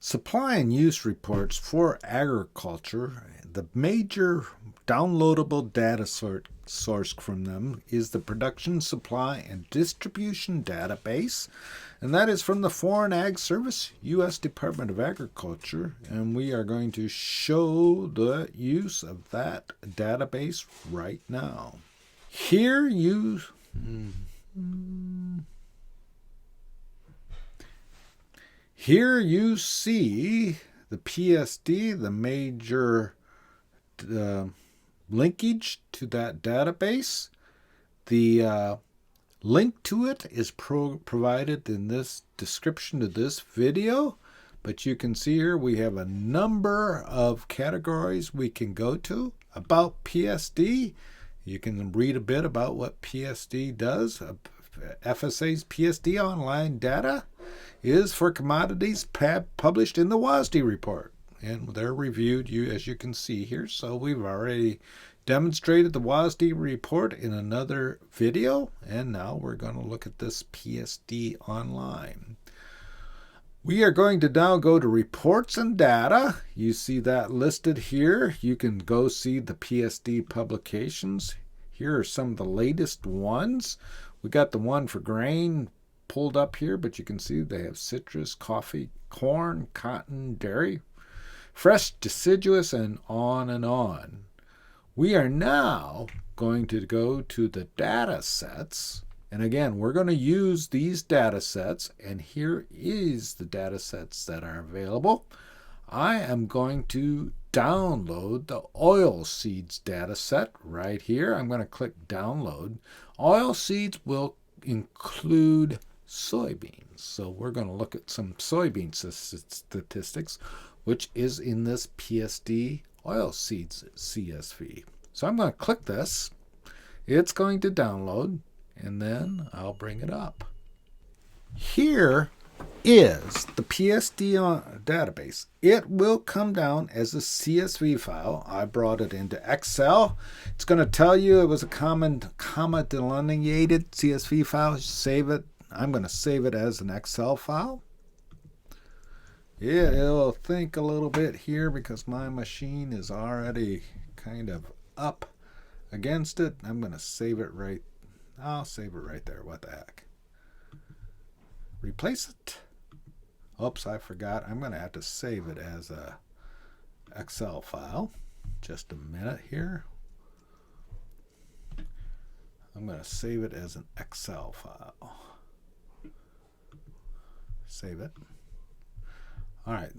Supply and use reports for agriculture, the major downloadable data source from them is the Production, Supply, and Distribution Database, and that is from the Foreign Ag Service, U.S. Department of Agriculture, and we are going to show the use of that database right now. Here you see the PSD, the major linkage to that database. The link to it is provided in this description of this video, but you can see here we have a number of categories we can go to. About PSD, you can read a bit about what PSD does. FSA's PSD online data is for commodities published in the WSDA report, and they're reviewed, as you can see here. So we've already demonstrated the WSDA report in another video, and now we're going to look at this PSD online. We are going to now go to reports and data. You see that listed here. You can go see the PSD publications. Here are some of the latest ones. We got the one for grain pulled up here, but you can see they have citrus, coffee, corn, cotton, dairy, fresh, deciduous, and on and on. We are now going to go to the data sets, and again we're going to use these data sets, and here is the data sets that are available. I am going to download the oilseeds data set right here. I'm going to click download. Oilseeds will include soybeans. So we're going to look at some soybean statistics, which is in this PSD oilseeds CSV. So I'm going to click this. It's going to download, and then I'll bring it up. Here is the PSD database. It will come down as a CSV file. I brought it into Excel. It's going to tell you it was a comma delineated CSV file. Save it. I'm going to save it as an Excel file. It'll think a little bit here because my machine is already kind of up against it. I'm going to save it right. I'll save it right there. What the heck? Replace it. Oops, I forgot. I'm going to have to save it as a Excel file. Just a minute here. I'm going to save it as an Excel file. Save it. All right.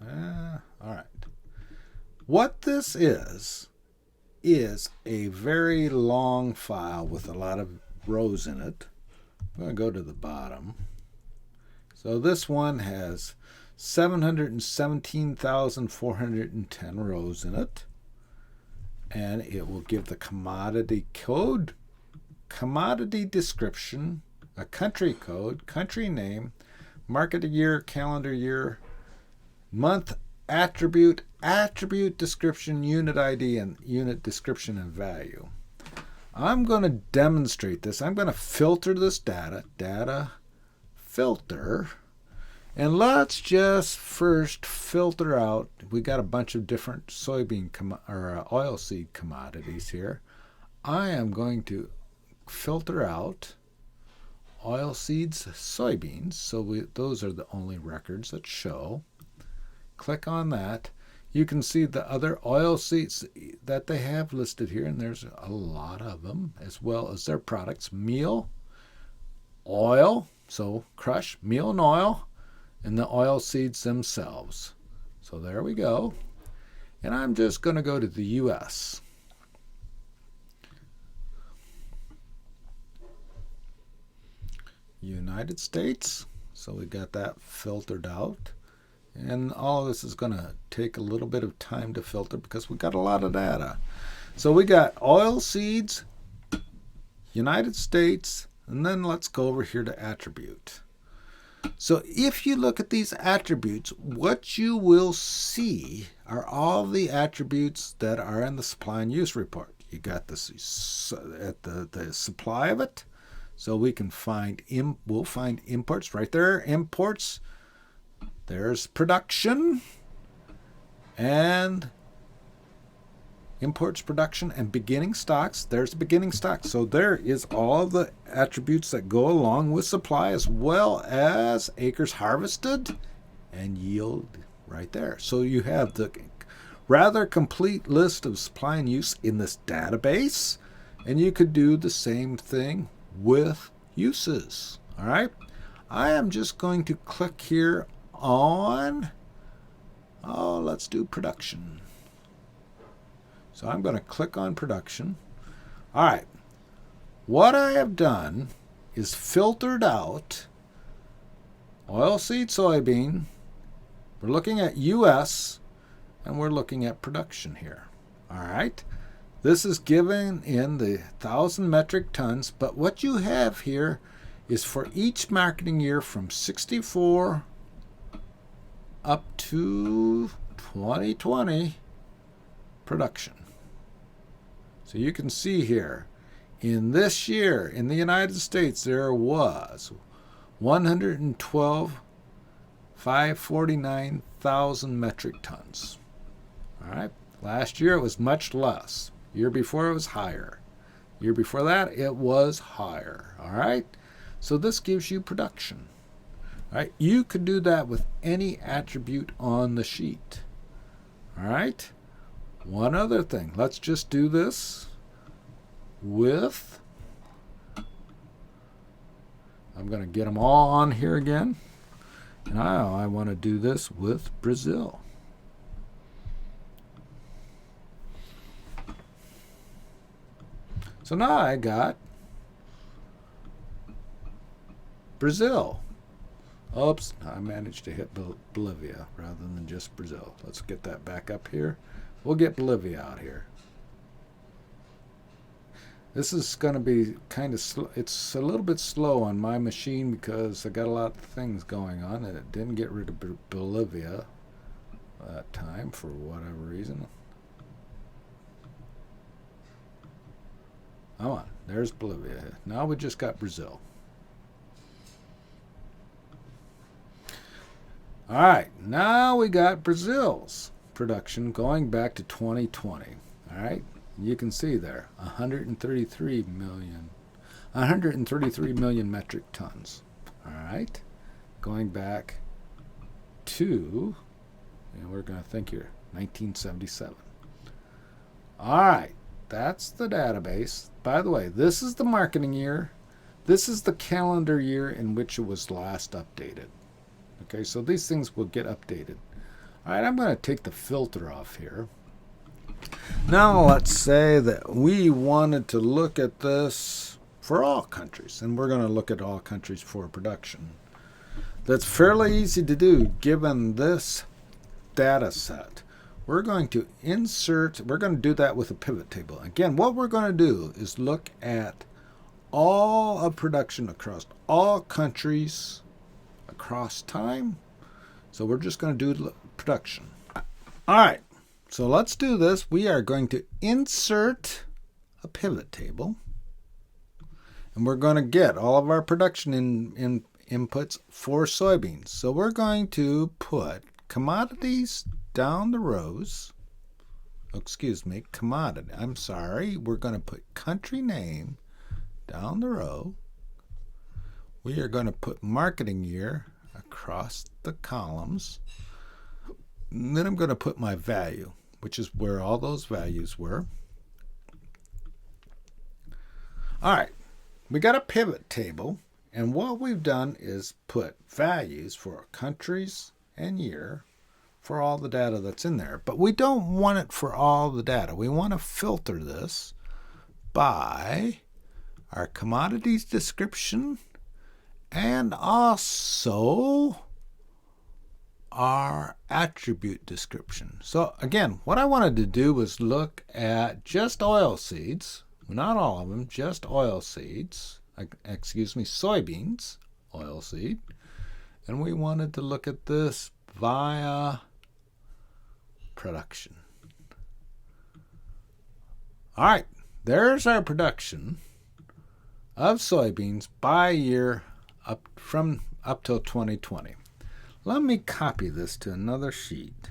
All right. What this is a very long file with a lot of rows in it. I'm going to go to the bottom. So this one has 717,410 rows in it. And it will give the commodity code, commodity description, a country code, country name, market year, calendar year, month, attribute, attribute description, unit ID, and unit description and value. I'm going to demonstrate this. I'm going to filter this data filter, and let's just first filter out. We got a bunch of different soybean or oilseed commodities here. I am going to filter out oilseeds, soybeans. So those are the only records that show. Click on that. You can see the other oilseeds that they have listed here, and there's a lot of them, as well as their products: meal, oil, so crush, meal and oil, and the oilseeds themselves. So there we go. And I'm just going to go to the U.S. United States. So we got that filtered out. And all of this is going to take a little bit of time to filter because we got a lot of data. So we got oilseeds, United States, and then let's go over here to attribute. So if you look at these attributes, what you will see are all the attributes that are in the supply and use report. You got the supply of it. So we can find we'll find imports right there. Imports There's production and imports, production, and beginning stocks. There's the beginning stock. So there is all the attributes that go along with supply, as well as acres harvested and yield right there. So you have the rather complete list of supply and use in this database, and you could do the same thing with uses. All right, I am just going to click here on, let's do production. So I'm going to click on production. All right, what I have done is filtered out oilseed soybean. We're looking at US, and we're looking at production here. All right, this is given in the 1,000 metric tons, but what you have here is for each marketing year from 64 up to 2020 production. So you can see here, in this year in the United States, there was 112,549,000 metric tons. All right. Last year it was much less. Year before it was higher. Year before that it was higher. All right. So this gives you production. All right. You could do that with any attribute on the sheet. All right. One other thing. Let's just do this with, I'm going to get them all on here again. And now I want to do this with Brazil. So now I got Brazil. Oops, I managed to hit Bolivia rather than just Brazil. Let's get that back up here. We'll get Bolivia out here. This is going to be kind of slow. It's a little bit slow on my machine because I got a lot of things going on, and it didn't get rid of Bolivia that time for whatever reason. Come on, there's Bolivia. Now we just got Brazil. All right, now we got Brazil's production going back to 2020. All right, you can see there 133 million metric tons. All right, going back to, and we're going to think here, 1977. All right, that's the database. By the way, this is the marketing year. This is the calendar year in which it was last updated. Okay, so these things will get updated. All right, I'm going to take the filter off here. Now let's say that we wanted to look at this for all countries, and we're going to look at all countries for production. That's fairly easy to do given this data set. We're going to insert, we're going to do that with a pivot table. Again, what we're going to do is look at all of production across all countries across time. So we're just going to do production. All right, so let's do this. We are going to insert a pivot table, and we're going to get all of our production in inputs for soybeans. So we're going to put commodities down the rows. Excuse me, commodity. I'm sorry. We're going to put country name down the row. We are going to put marketing year across the columns. And then I'm going to put my value, which is where all those values were. All right, we got a pivot table, and what we've done is put values for countries and year for all the data that's in there. But we don't want it for all the data. We want to filter this by our commodities description and also our attribute description. So again, what I wanted to do was look at just oil seeds, not all of them, just oil seeds, soybeans, oil seed. And we wanted to look at this via production. All right, there's our production of soybeans by year up till 2020. Let me copy this to another sheet.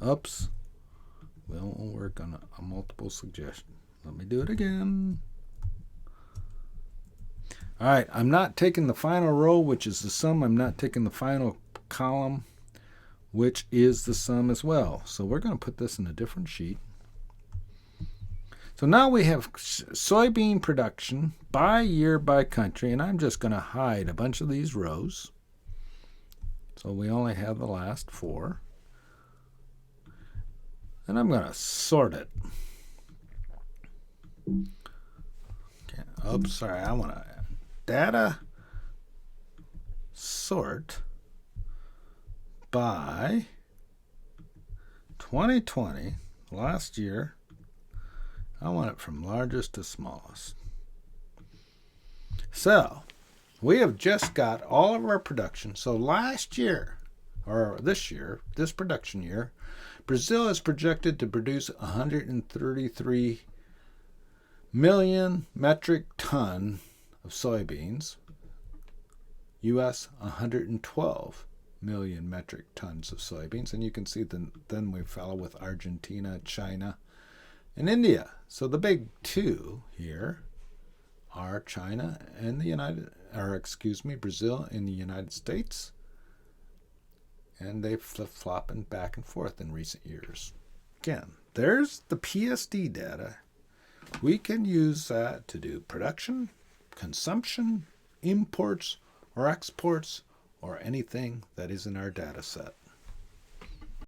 Oops. We won't work on a multiple suggestion. Let me do it again. All right, I'm not taking the final row, which is the sum. I'm not taking the final column, which is the sum as well. So we're going to put this in a different sheet. So now we have soybean production by year by country, and I'm just going to hide a bunch of these rows. So we only have the last 4. And I'm going to sort it. Okay. Oops, sorry. I want to data sort by 2020, last year. I want it from largest to smallest. So we have just got all of our production. So last year, or this year, this production year, Brazil is projected to produce 133 million metric ton of soybeans. U.S. 112 million metric tons of soybeans. And you can see then we follow with Argentina, China, and India. So the big 2 here are China and Brazil and the United States. And they've flip-flopping back and forth in recent years. Again, there's the PSD data. We can use that to do production, consumption, imports, or exports, or anything that is in our data set.